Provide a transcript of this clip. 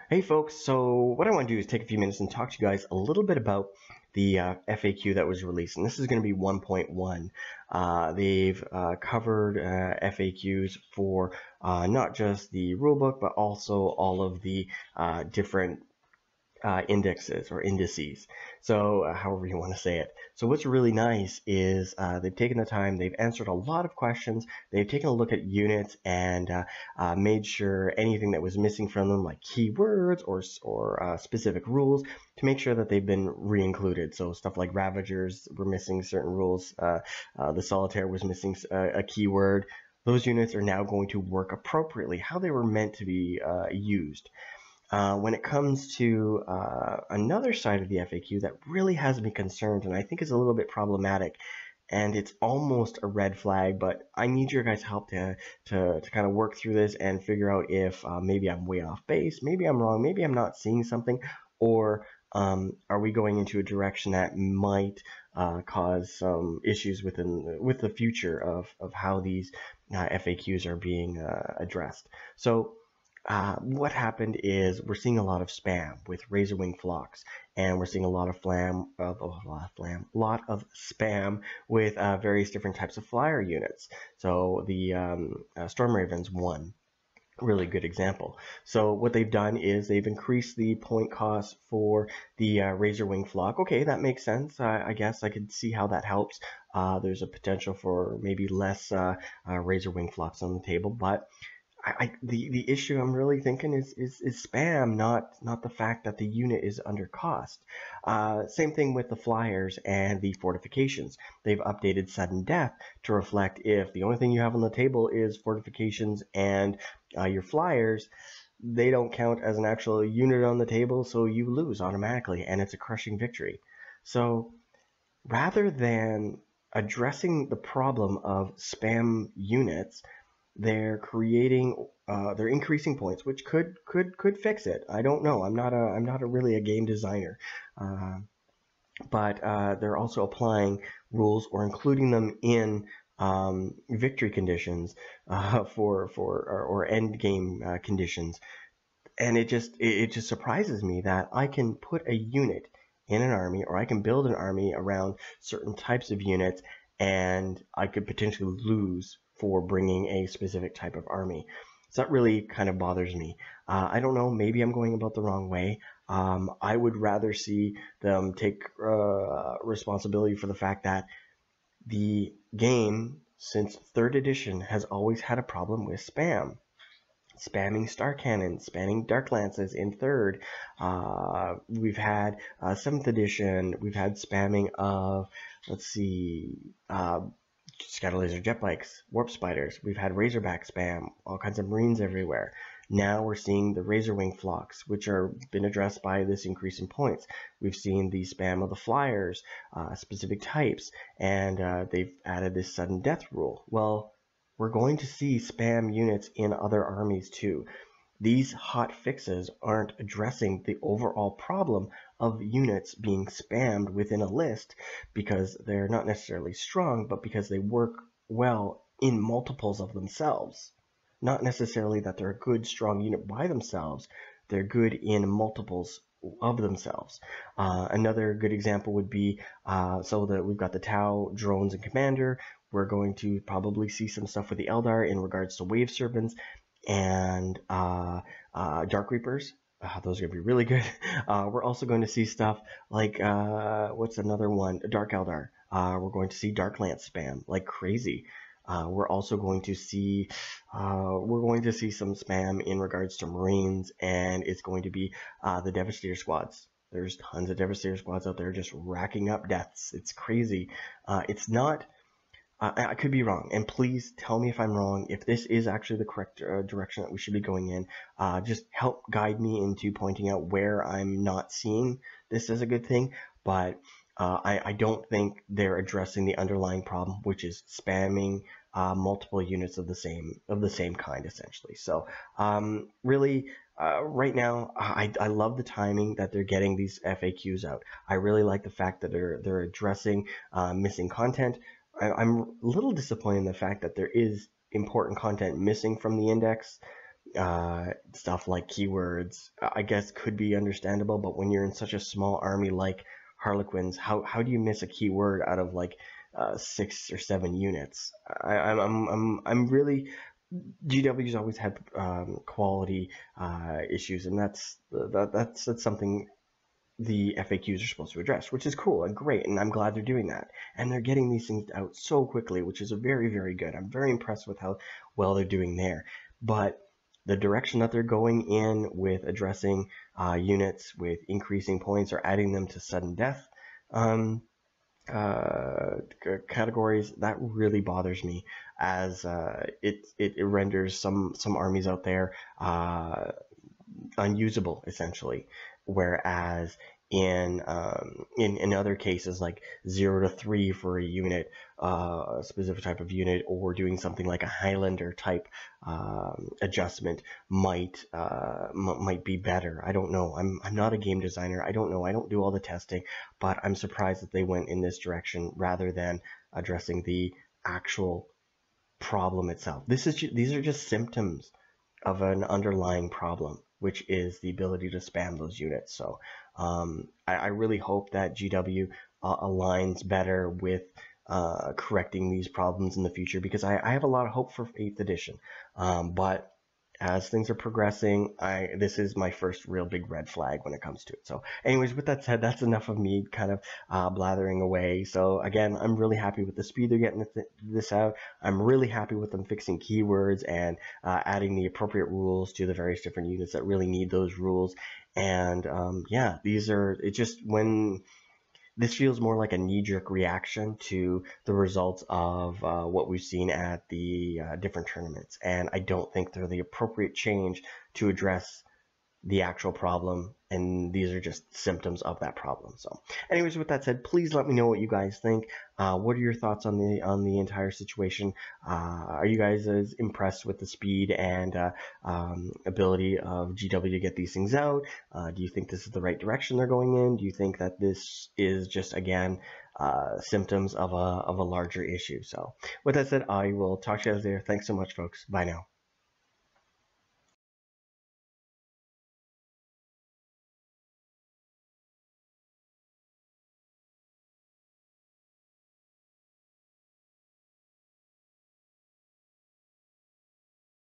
Hey folks, so what I want to do is take a few minutes and talk to you guys a little bit about the FAQ that was released, and this is going to be 1.1. They've covered FAQs for not just the rulebook, but also all of the different indexes or indices, so however you want to say it. So what's really nice is they've taken the time, they've answered a lot of questions, they've taken a look at units and made sure anything that was missing from them, like keywords or specific rules, to make sure that they've been re-included. So stuff like Ravagers were missing certain rules, the Solitaire was missing a keyword. Those units are now going to work appropriately, how they were meant to be used. When it comes to another side of the FAQ that really has me concerned and I think is a little bit problematic, and it's almost a red flag, but I need your guys' help to kind of work through this and figure out if maybe I'm way off base, maybe I'm wrong, maybe I'm not seeing something, or are we going into a direction that might cause some issues with the future of how these FAQs are being addressed. So what happened is we're seeing a lot of spam with Razorwing Flocks, and we're seeing a lot of spam with various different types of flyer units. So the Stormraven's one really good example. So what they've done is they've increased the point cost for the Razorwing Flock. Okay, that makes sense. I guess I could see how that helps. There's a potential for maybe less Razorwing Flocks on the table, but the issue I'm really thinking is spam, not the fact that the unit is under cost. Same thing with the flyers and the fortifications. They've updated sudden death to reflect if the only thing you have on the table is fortifications and your flyers, they don't count as an actual unit on the table, so you lose automatically, and it's a crushing victory. So rather than addressing the problem of spam units, they're increasing points, which could fix it. I don't know. I'm not really a game designer, but they're also applying rules or including them in victory conditions or end game conditions, and it just surprises me that I can put a unit in an army, or I can build an army around certain types of units, and I could potentially lose for bringing a specific type of army. So that really kind of bothers me. I don't know, maybe I'm going about the wrong way. I would rather see them take responsibility for the fact that the game, since 3rd edition, has always had a problem with spam. Spamming star cannons, spamming dark lances in 3rd. We've had 7th edition, we've had spamming of, let's see, scatter laser jetbikes, warp spiders. We've had Razorback spam, all kinds of marines everywhere. Now we're seeing the Razorwing Flocks, which are been addressed by this increase in points. We've seen the spam of the flyers, specific types, and they've added this sudden death rule. Well, we're going to see spam units in other armies too. These hot fixes aren't addressing the overall problem of units being spammed within a list because they're not necessarily strong, but because they work well in multiples of themselves. Not necessarily that they're a good, strong unit by themselves, they're good in multiples of themselves. Another good example would be, so that we've got the Tau, drones, and commander. We're going to probably see some stuff with the Eldar in regards to wave serpents and Dark Reapers. Those are going to be really good. We're also going to see stuff like, what's another one? Dark Eldar. We're going to see Dark Lance spam like crazy. We're also going to see, some spam in regards to Marines, and it's going to be the Devastator squads. There's tons of Devastator squads out there just racking up deaths. It's crazy. It's not... I could be wrong, and please tell me if I'm wrong. If this is actually the correct direction that we should be going in, just help guide me into pointing out where I'm not seeing this as a good thing. But I don't think they're addressing the underlying problem, which is spamming multiple units of the same kind, essentially. So really, right now, I love the timing that they're getting these FAQs out. I really like the fact that they're addressing missing content. I'm a little disappointed in the fact that there is important content missing from the index. Stuff like keywords, I guess, could be understandable, but when you're in such a small army like Harlequins, how do you miss a keyword out of like 6 or 7 units? I'm really, GW's always had quality issues, and that's something the FAQs are supposed to address, which is cool and great, and I'm glad they're doing that. And they're getting these things out so quickly, which is very, very good. I'm very impressed with how well they're doing there. But the direction that they're going in with addressing units with increasing points or adding them to sudden death categories, that really bothers me, as it renders some armies out there unusable, essentially. Whereas in other cases, like 0 to 3 for a unit, a specific type of unit, or doing something like a Highlander type adjustment might be better. I don't know. I'm not a game designer. I don't know. I don't do all the testing, but I'm surprised that they went in this direction rather than addressing the actual problem itself. These are just symptoms of an underlying problem, which is the ability to spam those units. So I really hope that GW aligns better with correcting these problems in the future, because I have a lot of hope for 8th edition. But as things are progressing, this is my first real big red flag when it comes to it. So anyways, with that said, that's enough of me kind of blathering away. So again, I'm really happy with the speed they're getting this out. I'm really happy with them fixing keywords and adding the appropriate rules to the various different units that really need those rules. And yeah, this feels more like a knee-jerk reaction to the results of what we've seen at the different tournaments. And I don't think they're the appropriate change to address the actual problem, and these are just symptoms of that problem. So anyways, with that said, please let me know what you guys think. What are your thoughts on the entire situation? Are you guys as impressed with the speed and ability of GW to get these things out? Do you think this is the right direction they're going in? Do you think that this is just, again, symptoms of a larger issue? So with that said, I will talk to you guys there. Thanks so much, folks. Bye now.